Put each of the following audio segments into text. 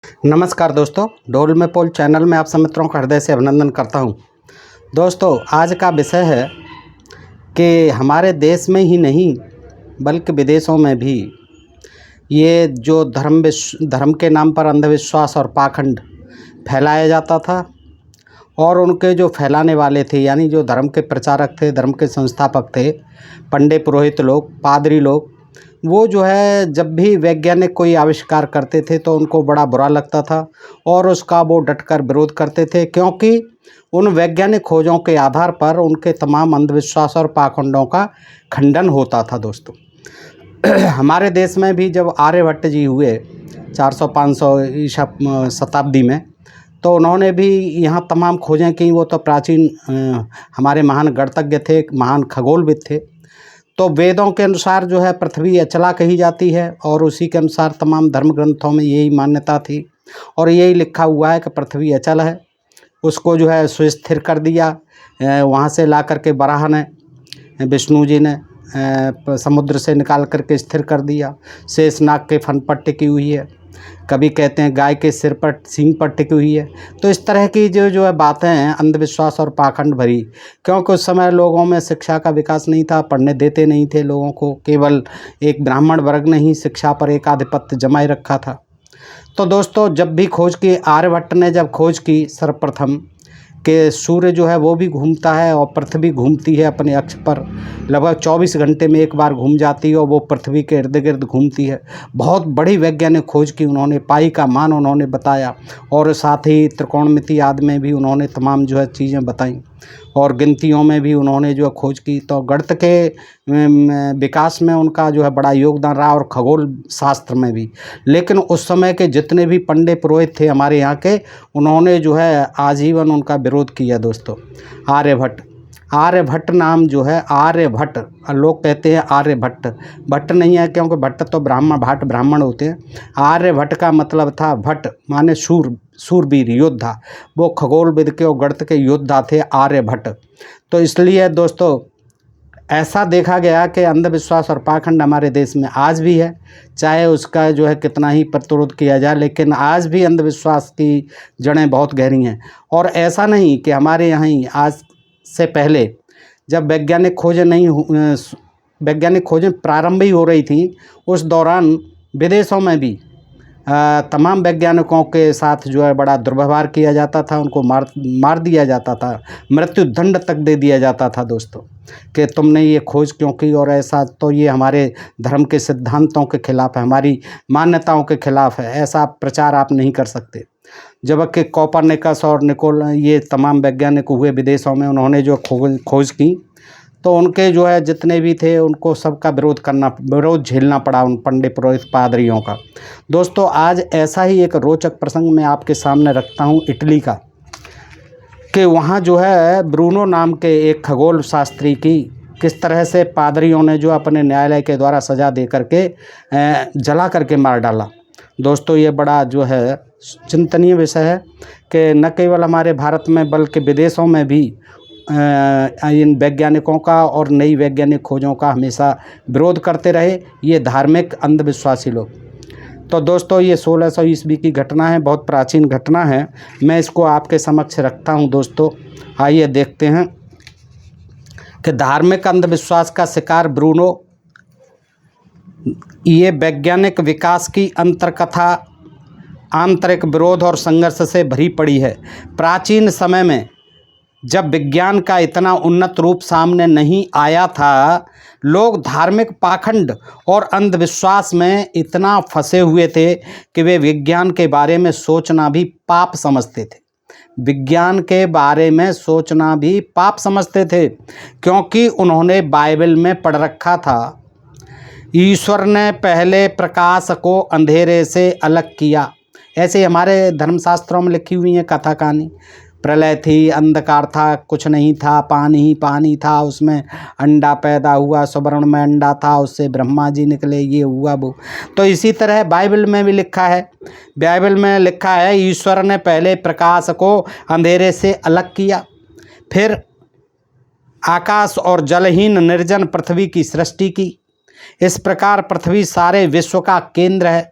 नमस्कार दोस्तों, डोल में पोल चैनल में आप सब मित्रों का हृदय से अभिनंदन करता हूं। दोस्तों, आज का विषय है कि हमारे देश में ही नहीं बल्कि विदेशों में भी ये जो धर्म के नाम पर अंधविश्वास और पाखंड फैलाया जाता था और उनके जो फैलाने वाले थे, यानी जो धर्म के प्रचारक थे, धर्म के संस्थापक थे, पंडित पुरोहित लोग, पादरी लोग, वो जो है जब भी वैज्ञानिक कोई आविष्कार करते थे तो उनको बड़ा बुरा लगता था और उसका वो डटकर विरोध करते थे, क्योंकि उन वैज्ञानिक खोजों के आधार पर उनके तमाम अंधविश्वास और पाखंडों का खंडन होता था। दोस्तों, हमारे देश में भी जब आर्यभट्ट जी हुए 400-500 ईसा शताब्दी में, तो उन्होंने भी यहाँ तमाम खोजें की। वो तो प्राचीन हमारे महान गणितज्ञ थे, महान खगोलविद थे। तो वेदों के अनुसार जो है पृथ्वी अचला कही जाती है और उसी के अनुसार तमाम धर्म ग्रंथों में यही मान्यता थी और यही लिखा हुआ है कि पृथ्वी अचल है। उसको जो है सुस्थिर कर दिया वहाँ से ला करके वराह ने, विष्णु जी ने समुद्र से निकाल करके स्थिर कर दिया। शेषनाग के फन पर टिकी हुई है, कभी कहते हैं गाय के सिर पर सींग पर टिकी हुई है। तो इस तरह की जो है बातें हैं अंधविश्वास और पाखंड भरी, क्योंकि उस समय लोगों में शिक्षा का विकास नहीं था, पढ़ने देते नहीं थे लोगों को। केवल एक ब्राह्मण वर्ग ने ही शिक्षा पर एक आधिपत्य जमाए रखा था। तो दोस्तों, जब भी खोज की, आर्यभट्ट ने जब खोज की सर्वप्रथम कि सूर्य जो है वो भी घूमता है और पृथ्वी घूमती है अपने अक्ष पर, लगभग 24 घंटे में एक बार घूम जाती है और वो पृथ्वी के इर्द गिर्द घूमती है। बहुत बड़ी वैज्ञानिक खोज की उन्होंने, पाई का मान उन्होंने बताया और साथ ही त्रिकोणमिति आदि में भी उन्होंने तमाम जो है चीज़ें बताई और गिनतियों में भी उन्होंने जो है खोज की। तो गणित के विकास में उनका जो है बड़ा योगदान रहा और खगोल शास्त्र में भी। लेकिन उस समय के जितने भी पंडित पुरोहित थे हमारे यहाँ के, उन्होंने जो है आजीवन उनका विरोध किया। दोस्तों, आर्यभट्ट नाम जो है, आर्यभट्ट, लोग कहते हैं आर्यभट्ट, भट्ट नहीं है क्योंकि भट्ट तो ब्राह्मण होते हैं। आर्यभट्ट का मतलब था, भट्ट माने शूरवीर, योद्धा। वो खगोलविद के और गणित के योद्धा थे आर्यभट्ट। तो इसलिए दोस्तों, ऐसा देखा गया कि अंधविश्वास और पाखंड हमारे देश में आज भी है, चाहे उसका जो है कितना ही प्रतिरोध किया जाए, लेकिन आज भी अंधविश्वास की जड़ें बहुत गहरी हैं। और ऐसा नहीं कि हमारे यहाँ ही, आज से पहले जब वैज्ञानिक खोजें प्रारंभ ही हो रही थी, उस दौरान विदेशों में भी तमाम वैज्ञानिकों के साथ जो है बड़ा दुर्व्यवहार किया जाता था, उनको मार दिया जाता था, मृत्युदंड तक दे दिया जाता था। दोस्तों, कि तुमने ये खोज क्यों की, और ऐसा तो ये हमारे धर्म के सिद्धांतों के खिलाफ है, हमारी मान्यताओं के खिलाफ है, ऐसा प्रचार आप नहीं कर सकते। जबकि कोपरनिकस और ये तमाम वैज्ञानिक हुए विदेशों में, उन्होंने जो खोज की, तो उनके जो है जितने भी थे उनको सबका विरोध झेलना पड़ा उन पंडित पुरोहित पादरियों का। दोस्तों, आज ऐसा ही एक रोचक प्रसंग मैं आपके सामने रखता हूँ इटली का, कि वहाँ जो है ब्रूनो नाम के एक खगोल शास्त्री की किस तरह से पादरियों ने जो अपने न्यायालय के द्वारा सजा दे करके जला करके मार डाला। दोस्तों, ये बड़ा जो है चिंतनीय विषय है कि न केवल हमारे भारत में बल्कि विदेशों में भी इन वैज्ञानिकों का और नई वैज्ञानिक खोजों का हमेशा विरोध करते रहे ये धार्मिक अंधविश्वासी लोग। तो दोस्तों, ये 1600 ईस्वी की घटना है, बहुत प्राचीन घटना है। मैं इसको आपके समक्ष रखता हूँ। दोस्तों, आइए देखते हैं कि धार्मिक अंधविश्वास का शिकार ब्रूनो, ये वैज्ञानिक विकास की अंतरकथा आंतरिक विरोध और संघर्ष से भरी पड़ी है। प्राचीन समय में जब विज्ञान का इतना उन्नत रूप सामने नहीं आया था, लोग धार्मिक पाखंड और अंधविश्वास में इतना फंसे हुए थे कि वे विज्ञान के बारे में सोचना भी पाप समझते थे। विज्ञान के बारे में सोचना भी पाप समझते थे, क्योंकि उन्होंने बाइबल में पढ़ रखा था, ईश्वर ने पहले प्रकाश को अंधेरे से अलग किया। ऐसे हमारे धर्मशास्त्रों में लिखी हुई है कथा कहानी। प्रलय थी, अंधकार था, कुछ नहीं था, पानी ही पानी था, उसमें अंडा पैदा हुआ, सुवर्ण में अंडा था, उससे ब्रह्मा जी निकले, ये हुआ वो। तो इसी तरह बाइबल में भी लिखा है, बाइबल में लिखा है ईश्वर ने पहले प्रकाश को अंधेरे से अलग किया, फिर आकाश और जलहीन निर्जन पृथ्वी की सृष्टि की। इस प्रकार पृथ्वी सारे विश्व का केंद्र है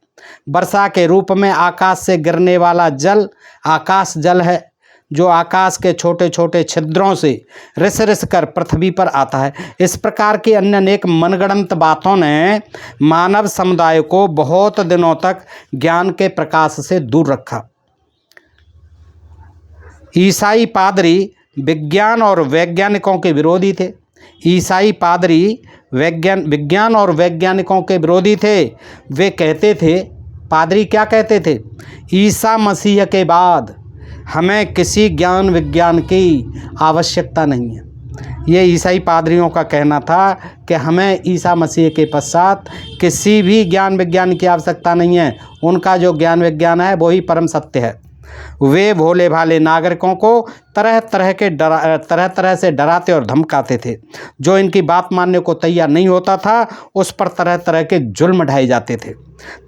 वर्षा के रूप में आकाश से गिरने वाला जल आकाश जल है, जो आकाश के छोटे छोटे छिद्रों से रिस रिस कर पृथ्वी पर आता है। इस प्रकार की अन्य अनेक मनगढ़ंत बातों ने मानव समुदाय को बहुत दिनों तक ज्ञान के प्रकाश से दूर रखा। ईसाई पादरी विज्ञान और वैज्ञानिकों के विरोधी थे। ईसाई पादरी विज्ञान और वैज्ञानिकों के विरोधी थे। वे कहते थे, पादरी क्या कहते थे, ईसा मसीह के बाद हमें किसी ज्ञान विज्ञान की आवश्यकता नहीं है। ये ईसाई पादरियों का कहना था कि हमें ईसा मसीह के पश्चात किसी भी ज्ञान विज्ञान की आवश्यकता नहीं है। उनका जो ज्ञान विज्ञान है वही परम सत्य है। वे भोले भाले नागरिकों को तरह तरह से डराते और धमकाते थे। जो इनकी बात मानने को तैयार नहीं होता था उस पर तरह तरह के जुल्म ढाए जाते थे,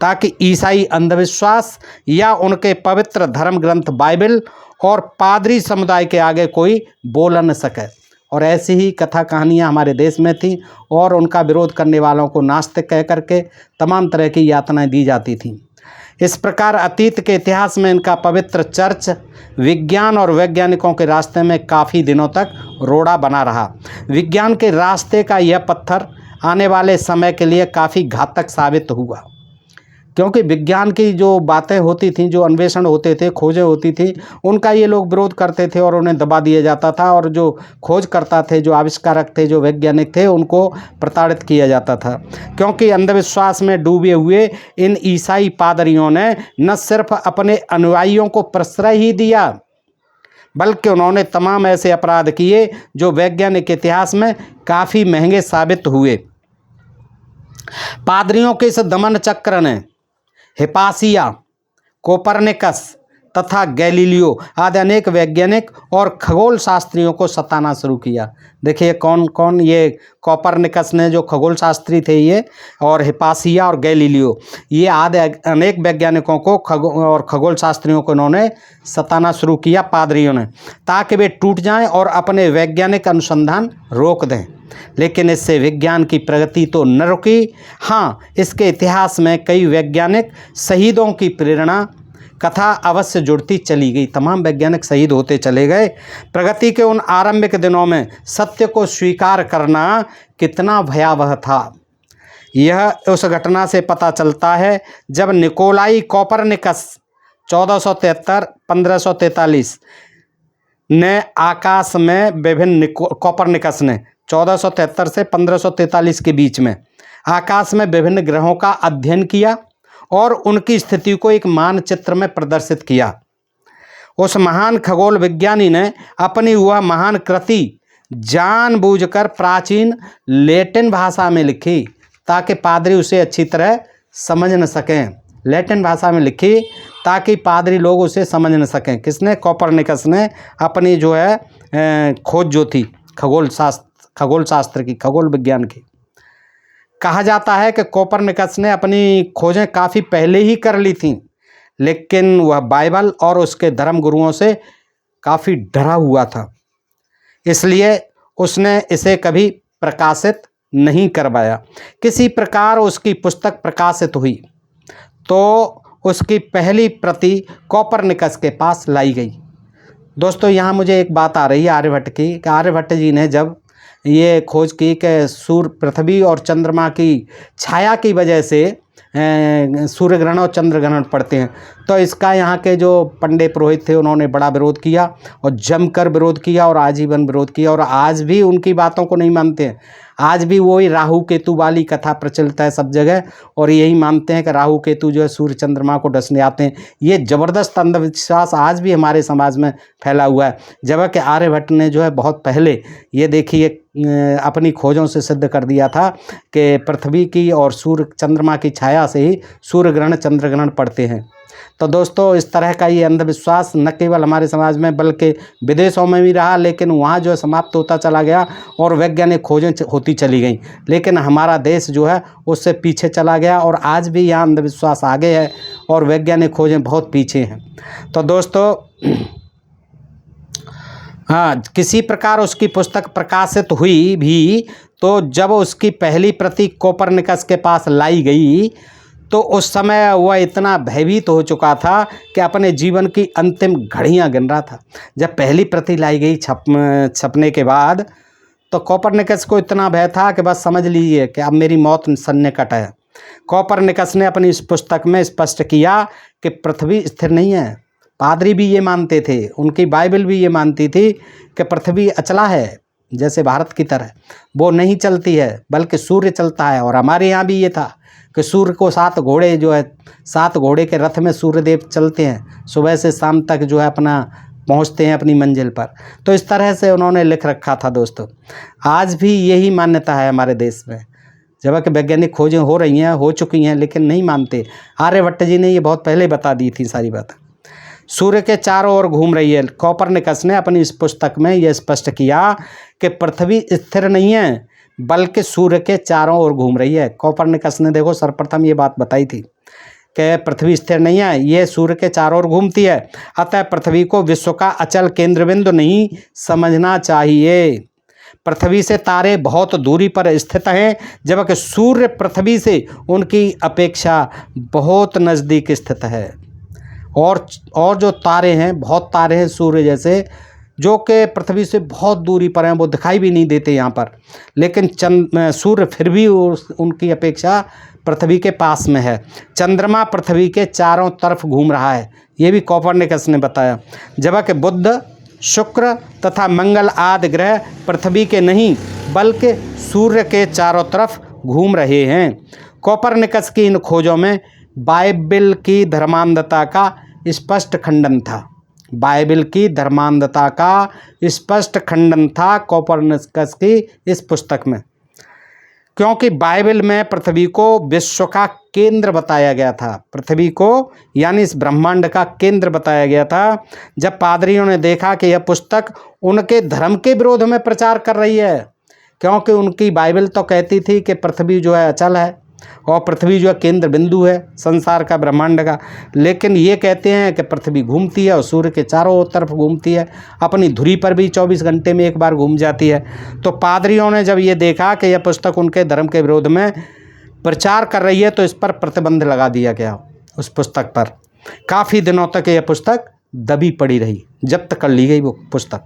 ताकि ईसाई अंधविश्वास या उनके पवित्र धर्म ग्रंथ बाइबल और पादरी समुदाय के आगे कोई बोल न सके। और ऐसी ही कथा कहानियाँ हमारे देश में थी और उनका विरोध करने वालों को नास्तिक कह करके तमाम तरह की यातनाएं दी जाती थीं। इस प्रकार अतीत के इतिहास में इनका पवित्र चर्च विज्ञान और वैज्ञानिकों के रास्ते में काफ़ी दिनों तक रोड़ा बना रहा। विज्ञान के रास्ते का यह पत्थर आने वाले समय के लिए काफ़ी घातक साबित हुआ, क्योंकि विज्ञान की जो बातें होती थीं, जो अन्वेषण होते थे, खोजें होती थी, उनका ये लोग विरोध करते थे और उन्हें दबा दिया जाता था। और जो खोजकर्ता थे, जो आविष्कारक थे, जो वैज्ञानिक थे, उनको प्रताड़ित किया जाता था। क्योंकि अंधविश्वास में डूबे हुए इन ईसाई पादरियों ने न सिर्फ अपने अनुयायियों को प्रश्रय ही दिया, बल्कि उन्होंने तमाम ऐसे अपराध किए जो वैज्ञानिक इतिहास में काफ़ी महंगे साबित हुए। पादरियों के इस दमन चक्र ने हिपासिया, कोपरनिकस तथा गैलीलियो आदि अनेक वैज्ञानिक और खगोल शास्त्रियों को सताना शुरू किया। देखिए कौन कौन, ये कोपरनिकस ने जो खगोल शास्त्री थे ये, और हिपासिया और गैलीलियो, ये आदि अनेक वैज्ञानिकों को और खगोल शास्त्रियों को इन्होंने सताना शुरू किया पादरियों ने, ताकि वे टूट जाएं और अपने वैज्ञानिक अनुसंधान रोक दें। लेकिन इससे विज्ञान की प्रगति तो न रुकी, हाँ, इसके इतिहास में कई वैज्ञानिक शहीदों की प्रेरणा कथा अवश्य जुड़ती चली गई। तमाम वैज्ञानिक शहीद होते चले गए। प्रगति के उन आरंभिक दिनों में सत्य को स्वीकार करना कितना भयावह था, यह उस घटना से पता चलता है जब निकोलाई कोपरनिकस 1473-1543 ने आकाश में विभिन्न कोपरनिकस ने 1473 से 1543 के बीच में आकाश में विभिन्न ग्रहों का अध्ययन किया और उनकी स्थिति को एक मानचित्र में प्रदर्शित किया। उस महान खगोल विज्ञानी ने अपनी वह महान कृति जानबूझकर प्राचीन लैटिन भाषा में लिखी, ताकि पादरी उसे अच्छी तरह समझ न सकें। लैटिन भाषा में लिखी ताकि पादरी लोग उसे समझ न सकें। किसने? कोपरनिकस ने अपनी जो है खोज जो थी खगोल शास्त्र की, खगोल विज्ञान की। कहा जाता है कि कोपरनिकस ने अपनी खोजें काफ़ी पहले ही कर ली थीं, लेकिन वह बाइबल और उसके धर्म गुरुओं से काफ़ी डरा हुआ था, इसलिए उसने इसे कभी प्रकाशित नहीं करवाया। किसी प्रकार उसकी पुस्तक प्रकाशित हुई तो उसकी पहली प्रति कोपरनिकस के पास लाई गई। दोस्तों, यहाँ मुझे एक बात आ रही है आर्यभट्ट की, कि आर्यभट्ट जी ने जब ये खोज की कि सूर्य, पृथ्वी और चंद्रमा की छाया की वजह से सूर्य ग्रहण और चंद्र ग्रहण पड़ते हैं, तो इसका यहाँ के जो पंडे पुरोहित थे उन्होंने बड़ा विरोध किया और जमकर विरोध किया और आजीवन विरोध किया। और आज भी उनकी बातों को नहीं मानते हैं। आज भी वही राहु केतु वाली कथा प्रचलित है सब जगह, और यही मानते हैं कि राहु केतु जो है सूर्य चंद्रमा को डसने आते हैं। ये ज़बरदस्त अंधविश्वास आज भी हमारे समाज में फैला हुआ है, जबकि आर्यभट्ट ने जो है बहुत पहले ये देखिए अपनी खोजों से सिद्ध कर दिया था कि पृथ्वी की और सूर्य चंद्रमा की छाया से ही सूर्य ग्रहण चंद्र ग्रहण पड़ते हैं। तो दोस्तों, इस तरह का ये अंधविश्वास न केवल हमारे समाज में बल्कि विदेशों में भी रहा, लेकिन वहाँ जो है समाप्त होता चला गया और वैज्ञानिक खोजें होती चली गई। लेकिन हमारा देश जो है उससे पीछे चला गया और आज भी यहाँ अंधविश्वास आगे है और वैज्ञानिक खोजें बहुत पीछे हैं। तो दोस्तों, हाँ, किसी प्रकार उसकी पुस्तक प्रकाशित हुई भी, तो जब उसकी पहली प्रति कोपरनिकस के पास लाई गई तो उस समय वह इतना भयभीत हो चुका था कि अपने जीवन की अंतिम घड़ियां गिन रहा था। जब पहली प्रति लाई गई छपने के बाद तो कोपरनिकस को इतना भय था कि बस समझ लीजिए कि अब मेरी मौत सन्निकट है। कोपरनिकस ने अपनी इस पुस्तक में स्पष्ट किया कि पृथ्वी स्थिर नहीं है। पादरी भी ये मानते थे, उनकी बाइबल भी ये मानती थी कि पृथ्वी अचला है, जैसे भारत की तरह वो नहीं चलती है, बल्कि सूर्य चलता है। और हमारे यहाँ भी ये था कि सूर्य को 7 घोड़े जो है, 7 घोड़े के रथ में सूर्यदेव चलते हैं, सुबह से शाम तक जो है अपना पहुँचते हैं अपनी मंजिल पर। तो इस तरह से उन्होंने लिख रखा था दोस्तों। आज भी यही मान्यता है हमारे देश में, जबकि वैज्ञानिक खोजें हो रही हैं, हो चुकी हैं, लेकिन नहीं मानते। आर्यभट्ट जी ने ये बहुत पहले बता दी थी सारी बात। सूर्य के चारों ओर घूम रही है। कोपरनिकस ने अपनी इस पुस्तक में यह स्पष्ट किया कि पृथ्वी स्थिर नहीं है, बल्कि सूर्य के चारों ओर घूम रही है। कोपरनिकस ने देखो सर्वप्रथम ये बात बताई थी कि पृथ्वी स्थिर नहीं है, ये सूर्य के चारों ओर घूमती है। अतः पृथ्वी को विश्व का अचल केंद्र बिंदु नहीं समझना चाहिए। पृथ्वी से तारे बहुत दूरी पर स्थित हैं, जबकि सूर्य पृथ्वी से उनकी अपेक्षा बहुत नज़दीक स्थित है। और जो तारे हैं, बहुत तारे हैं सूर्य जैसे, जो कि पृथ्वी से बहुत दूरी पर हैं, वो दिखाई भी नहीं देते यहाँ पर, लेकिन सूर्य फिर भी उनकी अपेक्षा पृथ्वी के पास में है। चंद्रमा पृथ्वी के चारों तरफ घूम रहा है, ये भी कोपरनिकस ने बताया। जबकि बुध, शुक्र तथा मंगल आदि ग्रह पृथ्वी के नहीं बल्कि सूर्य के चारों तरफ घूम रहे हैं। कोपरनिकस की इन खोजों में बाइबल की धर्मांधता का स्पष्ट खंडन था। बाइबल की धर्मांधता का स्पष्ट खंडन था कोपरनिकस की इस पुस्तक में, क्योंकि बाइबल में पृथ्वी को विश्व का केंद्र बताया गया था। पृथ्वी को यानी इस ब्रह्मांड का केंद्र बताया गया था। जब पादरियों ने देखा कि यह पुस्तक उनके धर्म के विरोध में प्रचार कर रही है, क्योंकि उनकी बाइबल तो कहती थी कि पृथ्वी जो है अचल है और पृथ्वी जो है केंद्र बिंदु है संसार का, ब्रह्मांड का, लेकिन ये कहते हैं कि पृथ्वी घूमती है और सूर्य के चारों तरफ घूमती है, अपनी धुरी पर भी 24 घंटे में एक बार घूम जाती है। तो पादरियों ने जब ये देखा कि यह पुस्तक उनके धर्म के विरोध में प्रचार कर रही है, तो इस पर प्रतिबंध लगा दिया गया। उस पुस्तक पर काफ़ी दिनों तक यह पुस्तक दबी पड़ी रही, जब्त कर ली गई वो पुस्तक।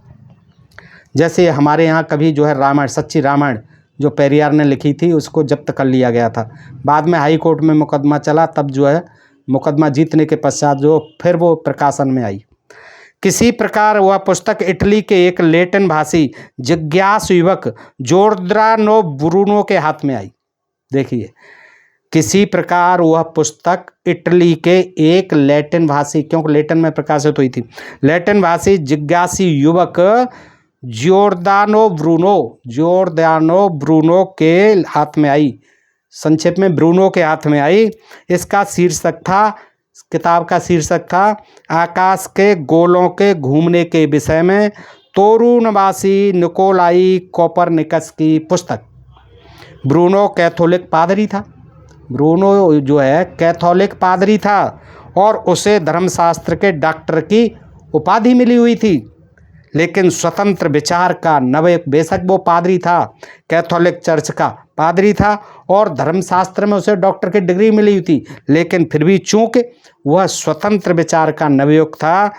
जैसे हमारे यहाँ कभी जो है रामायण, सच्ची रामायण जो पेरियार ने लिखी थी, उसको जब्त कर लिया गया था। बाद में हाई कोर्ट में मुकदमा चला, तब जो है मुकदमा जीतने के पश्चात जो फिर वो प्रकाशन में आई। किसी प्रकार वह पुस्तक इटली के एक लैटिन भाषी जिज्ञासु युवक जॉर्दानो ब्रूनो के हाथ में आई। देखिए, किसी प्रकार वह पुस्तक इटली के एक लैटिन भाषी, क्योंकि लैटिन में प्रकाशित हुई थी, लैटिन भाषी जिज्ञासु युवक जॉर्दानो ब्रूनो के हाथ में आई। संक्षेप में ब्रूनो के हाथ में आई। इसका शीर्षक था, किताब का शीर्षक था आकाश के गोलों के घूमने के विषय में तोरुनवासी निकोलाई कोपरनिकस की पुस्तक। ब्रूनो कैथोलिक पादरी था। ब्रूनो जो है कैथोलिक पादरी था और उसे धर्मशास्त्र के डॉक्टर की उपाधि मिली हुई थी, लेकिन स्वतंत्र विचार का नवयुग, बेशक वो पादरी था, कैथोलिक चर्च का पादरी था और धर्मशास्त्र में उसे डॉक्टर की डिग्री मिली हुई थी, लेकिन फिर भी चूंकि वह स्वतंत्र विचार का नवयुग था,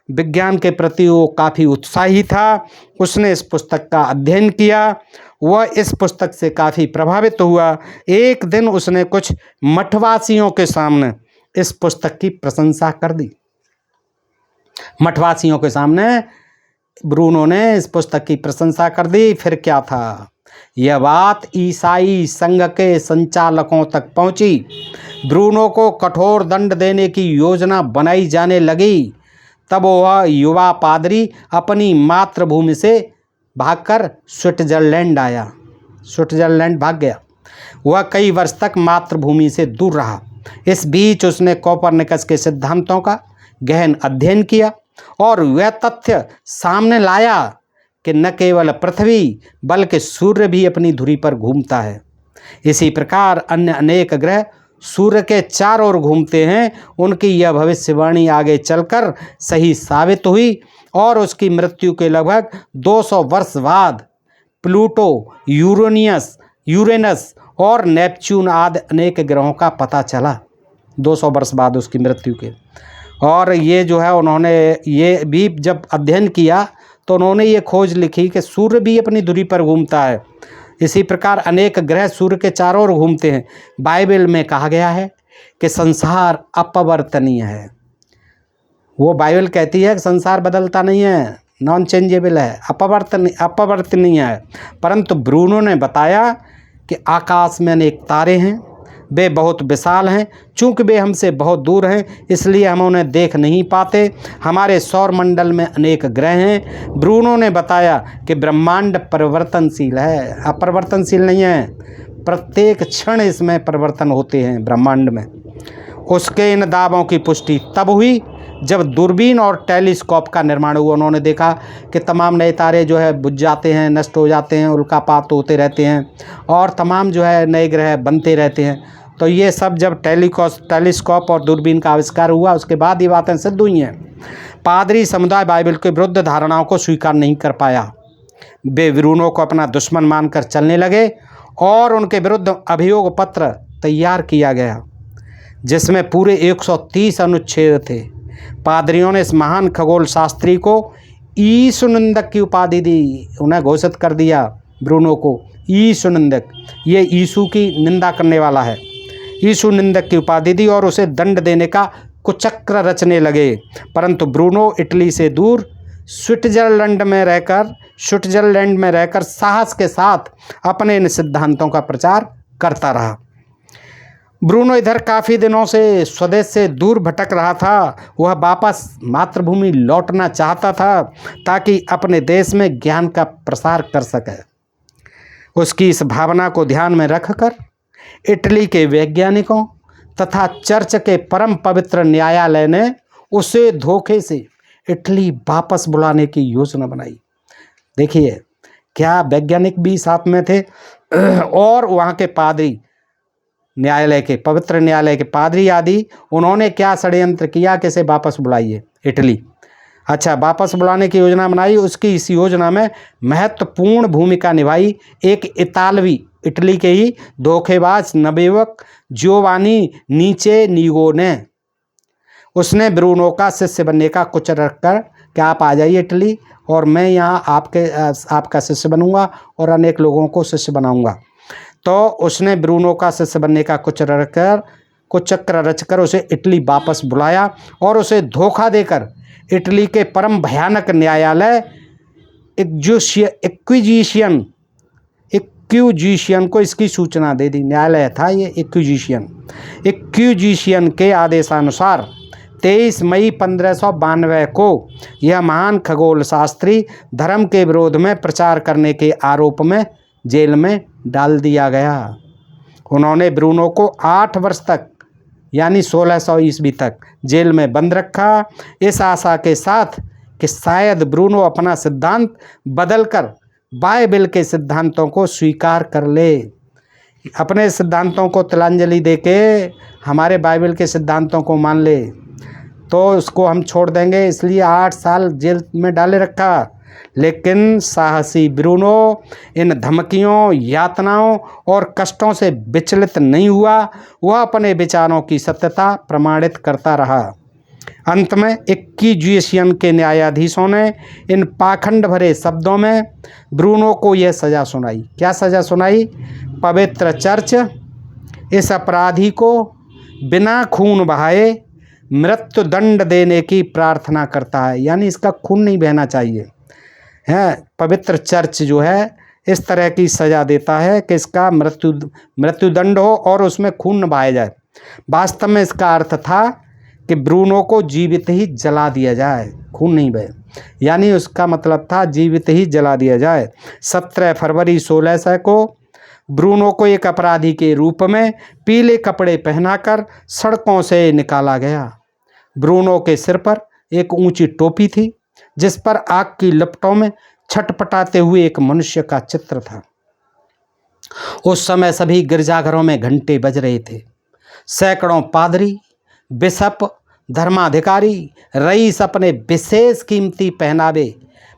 विज्ञान के प्रति वो काफ़ी उत्साही था, उसने इस पुस्तक का अध्ययन किया। वह इस पुस्तक से काफ़ी प्रभावित हुआ। एक दिन उसने कुछ मठवासियों के सामने इस पुस्तक की प्रशंसा कर दी। मठवासियों के सामने ब्रूनो ने इस पुस्तक की प्रशंसा कर दी। फिर क्या था, यह बात ईसाई संघ के संचालकों तक पहुंची। ब्रूनो को कठोर दंड देने की योजना बनाई जाने लगी। तब वह युवा पादरी अपनी मातृभूमि से भागकर स्विट्जरलैंड आया। स्विट्जरलैंड भाग गया। वह कई वर्ष तक मातृभूमि से दूर रहा। इस बीच उसने कोपरनिकस के सिद्धांतों का गहन अध्ययन किया और वह तथ्य सामने लाया कि न केवल पृथ्वी बल्कि सूर्य भी अपनी धुरी पर घूमता है। इसी प्रकार अन्य अनेक ग्रह सूर्य के चारों ओर घूमते हैं। उनकी यह भविष्यवाणी आगे चलकर सही साबित हुई और उसकी मृत्यु के लगभग 200 वर्ष बाद प्लूटो, यूरेनस और नेपच्यून आदि अनेक ग्रहों का पता चला। 200 वर्ष बाद उसकी मृत्यु के। और ये जो है उन्होंने ये भी जब अध्ययन किया तो उन्होंने ये खोज लिखी कि सूर्य भी अपनी धुरी पर घूमता है, इसी प्रकार अनेक ग्रह सूर्य के चारों ओर घूमते हैं। बाइबल में कहा गया है कि संसार अपरिवर्तनीय है। वो बाइबल कहती है कि संसार बदलता नहीं है, नॉन चेंजेबल है, अपरिवर्तनीय है। परंतु ब्रूनो ने बताया कि आकाश में अनेक तारे हैं, वे बहुत विशाल हैं, चूँकि वे हमसे बहुत दूर हैं इसलिए हम उन्हें देख नहीं पाते। हमारे सौर मंडल में अनेक ग्रह हैं। ब्रूनो ने बताया कि ब्रह्मांड परिवर्तनशील है, अपरिवर्तनशील नहीं है, प्रत्येक क्षण इसमें परिवर्तन होते हैं ब्रह्मांड में। उसके इन दावों की पुष्टि तब हुई जब दूरबीन और टेलीस्कोप का निर्माण हुआ। उन्होंने देखा कि तमाम नए तारे जो है बुझ जाते हैं, नष्ट हो जाते हैं, उल्कापात होते रहते हैं और तमाम जो है नए ग्रह बनते रहते हैं। तो ये सब जब टेलीस्कोप और दूरबीन का आविष्कार हुआ उसके बाद ये बातें सिद्ध हुई हैं। पादरी समुदाय बाइबल के विरुद्ध धारणाओं को स्वीकार नहीं कर पाया। वे ब्रूनो को अपना दुश्मन मानकर चलने लगे और उनके विरुद्ध अभियोग पत्र तैयार किया गया जिसमें पूरे 130 अनुच्छेद थे। पादरियों ने इस महान खगोल शास्त्री को यीशु निंदक की उपाधि दी। उन्हें घोषित कर दिया ब्रूनो को यीशु निंदक, ये यीशु की निंदा करने वाला है, यीशु निंदक की उपाधि दी और उसे दंड देने का कुचक्र रचने लगे। परंतु ब्रूनो इटली से दूर स्विट्जरलैंड में रहकर साहस के साथ अपने इन सिद्धांतों का प्रचार करता रहा। ब्रूनो इधर काफ़ी दिनों से स्वदेश से दूर भटक रहा था। वह वापस मातृभूमि लौटना चाहता था ताकि अपने देश में ज्ञान का प्रसार कर सके। उसकी इस भावना को ध्यान में रखकर इटली के वैज्ञानिकों तथा चर्च के परम पवित्र न्यायालय ने उसे धोखे से इटली वापस बुलाने की योजना बनाई। देखिए क्या वैज्ञानिक भी साथ में थे और वहाँ के पादरी, न्यायालय के पवित्र न्यायालय के पादरी आदि, उन्होंने क्या षड्यंत्र किया कि इसे वापस बुलाइए इटली। अच्छा, वापस बुलाने की योजना बनाई। उसकी इस योजना में महत्वपूर्ण भूमिका निभाई एक इतालवी, इटली के ही धोखेबाज नवयुवक जियोवानी नीचे नीगो ने। उसने ब्रूनो का शिष्य बनने का कुछ रखकर कि आप आ जाइए इटली और मैं यहाँ आपका शिष्य बनूंगा और अनेक लोगों को शिष्य बनाऊंगा। तो उसने ब्रूनो का शिष्य बनने का कुछ चक्र रचकर उसे इटली वापस बुलाया और उसे धोखा देकर इटली के परम भयानक न्यायालय एक्विजिशियन को इसकी सूचना दे दी। न्यायालय था ये एक्विजिशियन के आदेशानुसार 23 मई 1592 को यह महान खगोल शास्त्री धर्म के विरोध में प्रचार करने के आरोप में जेल में डाल दिया गया। उन्होंने ब्रूनो को 8 वर्ष तक यानी 1600 ईस्वी तक जेल में बंद रखा, इस आशा के साथ कि शायद ब्रूनो अपना सिद्धांत बदलकर बाइबल के सिद्धांतों को स्वीकार कर ले, अपने सिद्धांतों को तिलांजलि देके हमारे बाइबल के सिद्धांतों को मान ले तो उसको हम छोड़ देंगे। इसलिए 8 साल जेल में डाले रखा। लेकिन साहसी ब्रूनो इन धमकियों, यातनाओं और कष्टों से विचलित नहीं हुआ। वह अपने विचारों की सत्यता प्रमाणित करता रहा। अंत में एक्विजिशियन के न्यायाधीशों ने इन पाखंड भरे शब्दों में ब्रूनो को यह सज़ा सुनाई। क्या सज़ा सुनाई? पवित्र चर्च इस अपराधी को बिना खून बहाए मृत्यु दंड देने की प्रार्थना करता है, यानी इसका खून नहीं बहना चाहिए है। पवित्र चर्च जो है इस तरह की सज़ा देता है कि इसका मृत्युदंड हो और उसमें खून न बहाया जाए। वास्तव में इसका अर्थ था कि ब्रूनो को जीवित ही जला दिया जाए, खून नहीं बहे, यानी उसका मतलब था जीवित ही जला दिया जाए। 17 फरवरी 1600 को ब्रूनो को एक अपराधी के रूप में पीले कपड़े पहनाकर सड़कों से निकाला गया। ब्रूनो के सिर पर एक ऊंची टोपी थी जिस पर आग की लपटों में छटपटाते हुए एक मनुष्य का चित्र था। उस समय सभी गिरजाघरों में घंटे बज रहे थे। सैकड़ों पादरी, बिशप, धर्माधिकारी, रईस अपने विशेष कीमती पहनावे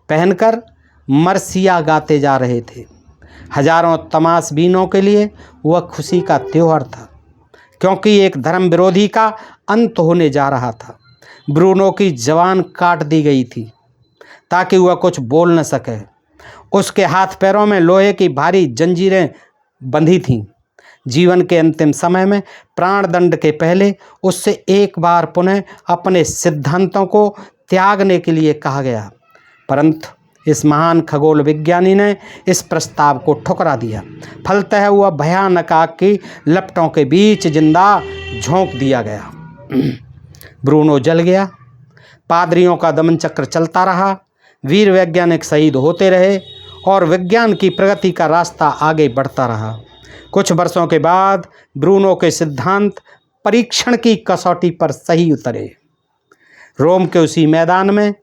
पहनकर मरसिया गाते जा रहे थे। हजारों तमाशबीनों के लिए वह खुशी का त्योहार था। क्योंकि एक धर्म विरोधी का अंत होने जा रहा था। ब्रूनो की जबान काट दी गई थी ताकि वह कुछ बोल न सके। उसके हाथ पैरों में लोहे की भारी जंजीरें बंधी थीं। जीवन के अंतिम समय में प्राण दंड के पहले उससे एक बार पुनः अपने सिद्धांतों को त्यागने के लिए कहा गया, परंतु इस महान खगोल विज्ञानी ने इस प्रस्ताव को ठुकरा दिया। फलतः वह भयानक आग की लपटों के बीच जिंदा झोंक दिया गया। ब्रूनो जल गया। पादरियों का दमन चक्र चलता रहा। वीर वैज्ञानिक शहीद होते रहे और विज्ञान की प्रगति का रास्ता आगे बढ़ता रहा। कुछ वर्षों के बाद ब्रूनो के सिद्धांत परीक्षण की कसौटी पर सही उतरे। रोम के उसी मैदान में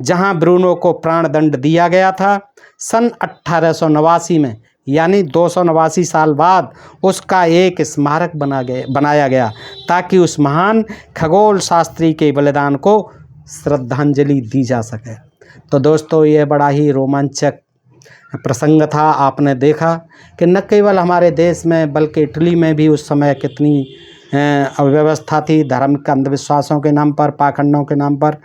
जहां ब्रूनो को प्राणदंड दिया गया था, सन 1889 में, यानी 289 साल बाद, उसका एक स्मारक बनाया गया ताकि उस महान खगोल शास्त्री के बलिदान को श्रद्धांजलि दी जा सके। तो दोस्तों, ये बड़ा ही रोमांचक प्रसंग था। आपने देखा कि न केवल हमारे देश में बल्कि इटली में भी उस समय कितनी अव्यवस्था थी धार्मिक अंधविश्वासों के नाम पर, पाखंडों के नाम पर,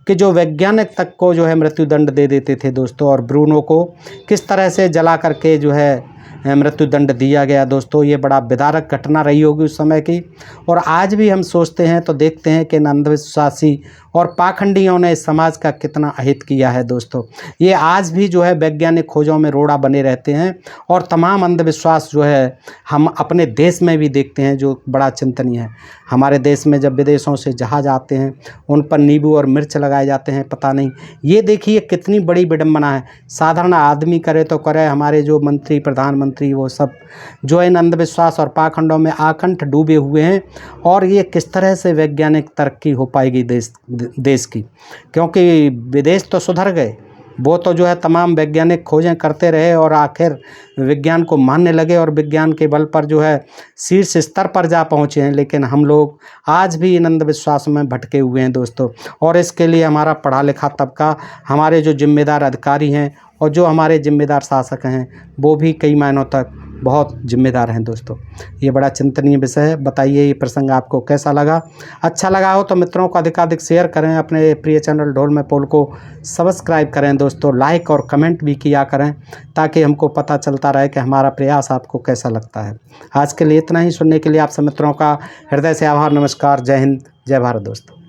कि जो वैज्ञानिक तक को जो है मृत्युदंड दे देते थे दोस्तों। और ब्रूनो को किस तरह से जला करके जो है मृत्युदंड दिया गया दोस्तों। ये बड़ा विदारक घटना रही होगी उस समय की। और आज भी हम सोचते हैं तो देखते हैं कि अंधविश्वासी और पाखंडियों ने समाज का कितना अहित किया है दोस्तों। ये आज भी जो है वैज्ञानिक खोजों में रोड़ा बने रहते हैं। और तमाम अंधविश्वास जो है हम अपने देश में भी देखते हैं, जो बड़ा चिंतनीय है। हमारे देश में जब विदेशों से जहाज आते हैं, उन पर नींबू और मिर्च लगाए जाते हैं। पता नहीं, ये देखिए कितनी बड़ी विडंबना है। साधारण आदमी करे तो करे, हमारे जो मंत्री, प्रधानमंत्री, वो सब जो इन अंधविश्वास और पाखंडों में आकंठ डूबे हुए हैं। और ये किस तरह से वैज्ञानिक तरक्की हो पाएगी देश की, क्योंकि विदेश तो सुधर गए, वो तो जो है तमाम वैज्ञानिक खोजें करते रहे और आखिर विज्ञान को मानने लगे और विज्ञान के बल पर जो है शीर्ष स्तर पर जा पहुँचे हैं। लेकिन हम लोग आज भी इन अंधविश्वासों में भटके हुए हैं दोस्तों। और इसके लिए हमारा पढ़ा लिखा तबका, हमारे जो जिम्मेदार अधिकारी हैं और जो हमारे जिम्मेदार शासक हैं, वो भी कई मायनों तक बहुत जिम्मेदार हैं दोस्तों। ये बड़ा चिंतनीय विषय है। बताइए ये प्रसंग आपको कैसा लगा। अच्छा लगा हो तो मित्रों को अधिकाधिक शेयर करें। अपने प्रिय चैनल ढोल में पोल को सब्सक्राइब करें दोस्तों। लाइक और कमेंट भी किया करें ताकि हमको पता चलता रहे कि हमारा प्रयास आपको कैसा लगता है। आज के लिए इतना ही। सुनने के लिए आप सब मित्रों का हृदय से आभार। नमस्कार। जय हिंद, जय भारत दोस्तों।